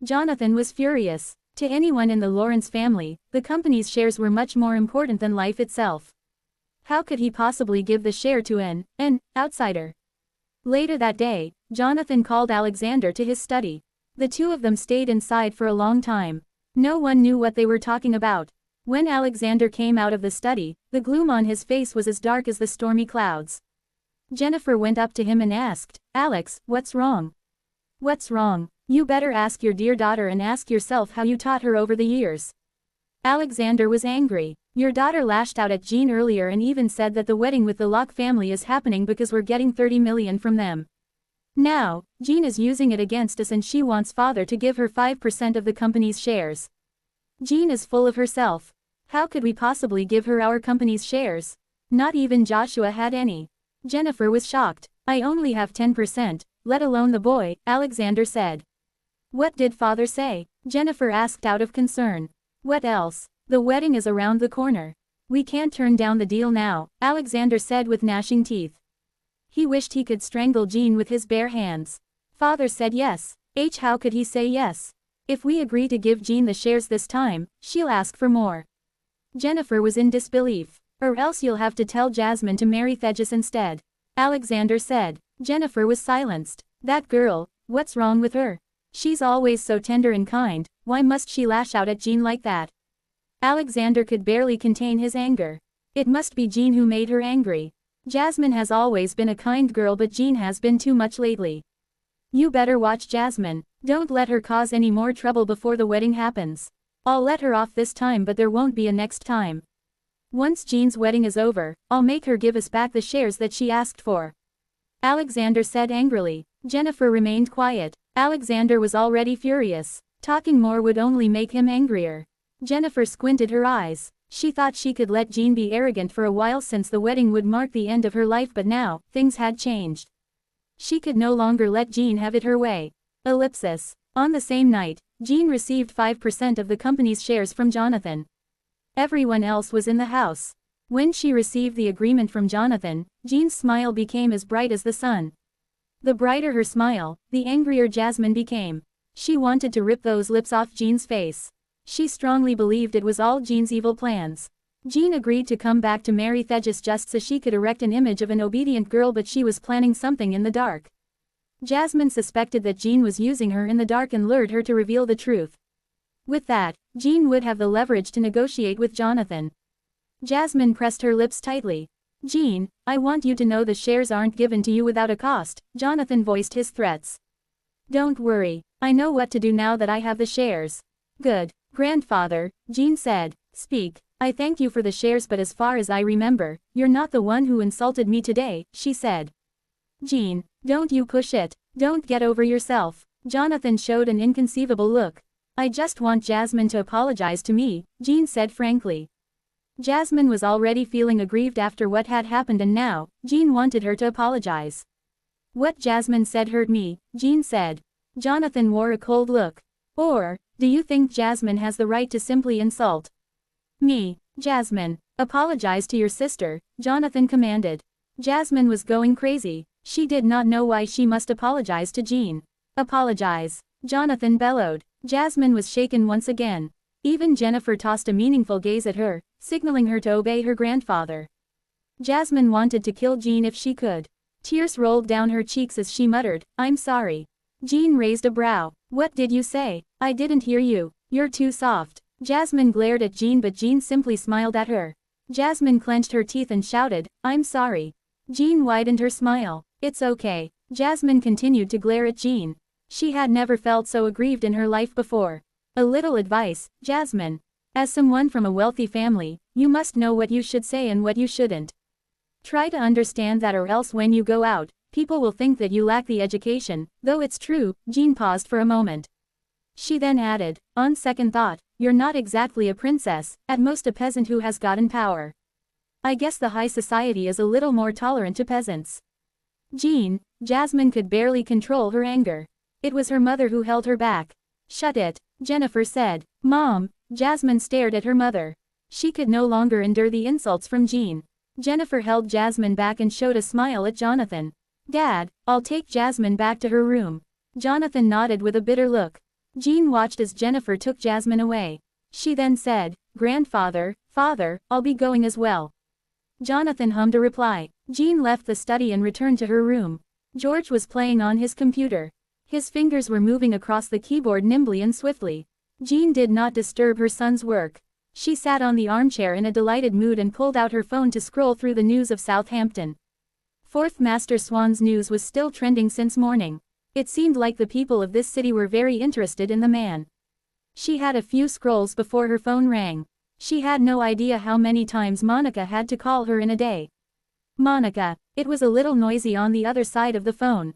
Jonathan was furious. To anyone in the Lawrence family, the company's shares were much more important than life itself. How could he possibly give the share to an outsider? Later that day, Jonathan called Alexander to his study. The two of them stayed inside for a long time. No one knew what they were talking about. When Alexander came out of the study, the gloom on his face was as dark as the stormy clouds. Jennifer went up to him and asked, "Alex, what's wrong?" "What's wrong? You better ask your dear daughter and ask yourself how you taught her over the years." Alexander was angry. "Your daughter lashed out at Jean earlier and even said that the wedding with the Locke family is happening because we're getting 30 million from them. Now, Jean is using it against us and she wants father to give her 5% of the company's shares. Jean is full of herself. How could we possibly give her our company's shares? Not even Joshua had any." Jennifer was shocked. "I only have 10%, let alone the boy," Alexander said. "What did father say?" Jennifer asked out of concern. "What else? The wedding is around the corner. We can't turn down the deal now," Alexander said with gnashing teeth. He wished he could strangle Jean with his bare hands. Father said yes. How could he say yes? If we agree to give Jean the shares this time, she'll ask for more. Jennifer was in disbelief. "Or else you'll have to tell Jasmine to marry Thegis instead," Alexander said. Jennifer was silenced. "That girl, what's wrong with her? She's always so tender and kind, why must she lash out at Jean like that?" Alexander could barely contain his anger. It must be Jean who made her angry. Jasmine has always been a kind girl but Jean has been too much lately. You better watch Jasmine, don't let her cause any more trouble before the wedding happens. I'll let her off this time but there won't be a next time. Once Jean's wedding is over, I'll make her give us back the shares that she asked for," Alexander said angrily. Jennifer remained quiet. Alexander was already furious. Talking more would only make him angrier. Jennifer squinted her eyes. She thought she could let Jean be arrogant for a while since the wedding would mark the end of her life but now, things had changed. She could no longer let Jean have it her way. Ellipsis. On the same night, Jean received 5% of the company's shares from Jonathan. Everyone else was in the house. When she received the agreement from Jonathan, Jean's smile became as bright as the sun. The brighter her smile, the angrier Jasmine became. She wanted to rip those lips off Jean's face. She strongly believed it was all Jean's evil plans. Jean agreed to come back to marry Thegis just so she could erect an image of an obedient girl but she was planning something in the dark. Jasmine suspected that Jean was using her in the dark and lured her to reveal the truth. With that, Jean would have the leverage to negotiate with Jonathan. Jasmine pressed her lips tightly. "Jean, I want you to know the shares aren't given to you without a cost," Jonathan voiced his threats. "Don't worry, I know what to do now that I have the shares." "Good, grandfather," Jean said. "Speak. I thank you for the shares but as far as I remember, you're not the one who insulted me today," she said. "Jean, don't you push it. Don't get over yourself." Jonathan showed an inconceivable look. "I just want Jasmine to apologize to me," Jean said frankly. Jasmine was already feeling aggrieved after what had happened and now, Jean wanted her to apologize. "What Jasmine said hurt me," Jean said. Jonathan wore a cold look. "Or, do you think Jasmine has the right to simply insult me?" "Jasmine, apologize to your sister," Jonathan commanded. Jasmine was going crazy. She did not know why she must apologize to Jean. "Apologize," Jonathan bellowed. Jasmine was shaken once again. Even Jennifer tossed a meaningful gaze at her, signaling her to obey her grandfather. Jasmine wanted to kill Jean if she could. Tears rolled down her cheeks as she muttered, "I'm sorry." Jean raised a brow. "What did you say? I didn't hear you. You're too soft." Jasmine glared at Jean but Jean simply smiled at her. Jasmine clenched her teeth and shouted, "I'm sorry." Jean widened her smile. "It's okay." Jasmine continued to glare at Jean. She had never felt so aggrieved in her life before. "A little advice, Jasmine. As someone from a wealthy family, you must know what you should say and what you shouldn't. Try to understand that or else when you go out, people will think that you lack the education, though it's true." Jean paused for a moment. She then added, "On second thought, you're not exactly a princess, at most a peasant who has gotten power. I guess the high society is a little more tolerant to peasants." Jean, Jasmine could barely control her anger. It was her mother who held her back. "Shut it," Jennifer said. "Mom," Jasmine stared at her mother. She could no longer endure the insults from Jean. Jennifer held Jasmine back and showed a smile at Jonathan. "Dad, I'll take Jasmine back to her room." Jonathan nodded with a bitter look. Jean watched as Jennifer took Jasmine away. She then said, "Grandfather, father, I'll be going as well." Jonathan hummed a reply. Jean left the study and returned to her room. George was playing on his computer. His fingers were moving across the keyboard nimbly and swiftly. Jean did not disturb her son's work. She sat on the armchair in a delighted mood and pulled out her phone to scroll through the news of Southampton. Fourth Master Swan's news was still trending since morning. It seemed like the people of this city were very interested in the man. She had a few scrolls before her phone rang. She had no idea how many times Monica had to call her in a day. "Monica." It was a little noisy on the other side of the phone.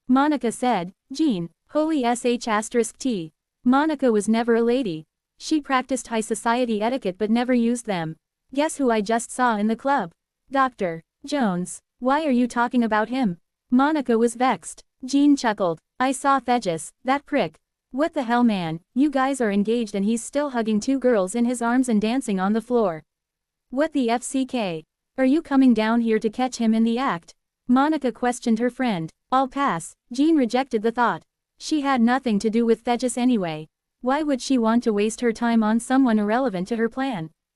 Monica said, "Jean, holy sh*t." Monica was never a lady. She practiced high society etiquette but never used them. "Guess who I just saw in the club? Dr. Jones." "Why are you talking about him?" Monica was vexed. Jean chuckled. "I saw Thegis, that prick." "What the hell, man, you guys are engaged and he's still hugging two girls in his arms and dancing on the floor. What the FCK? Are you coming down here to catch him in the act?" Monica questioned her friend. "I'll pass." Jean rejected the thought. She had nothing to do with Thegis anyway. Why would she want to waste her time on someone irrelevant to her plan?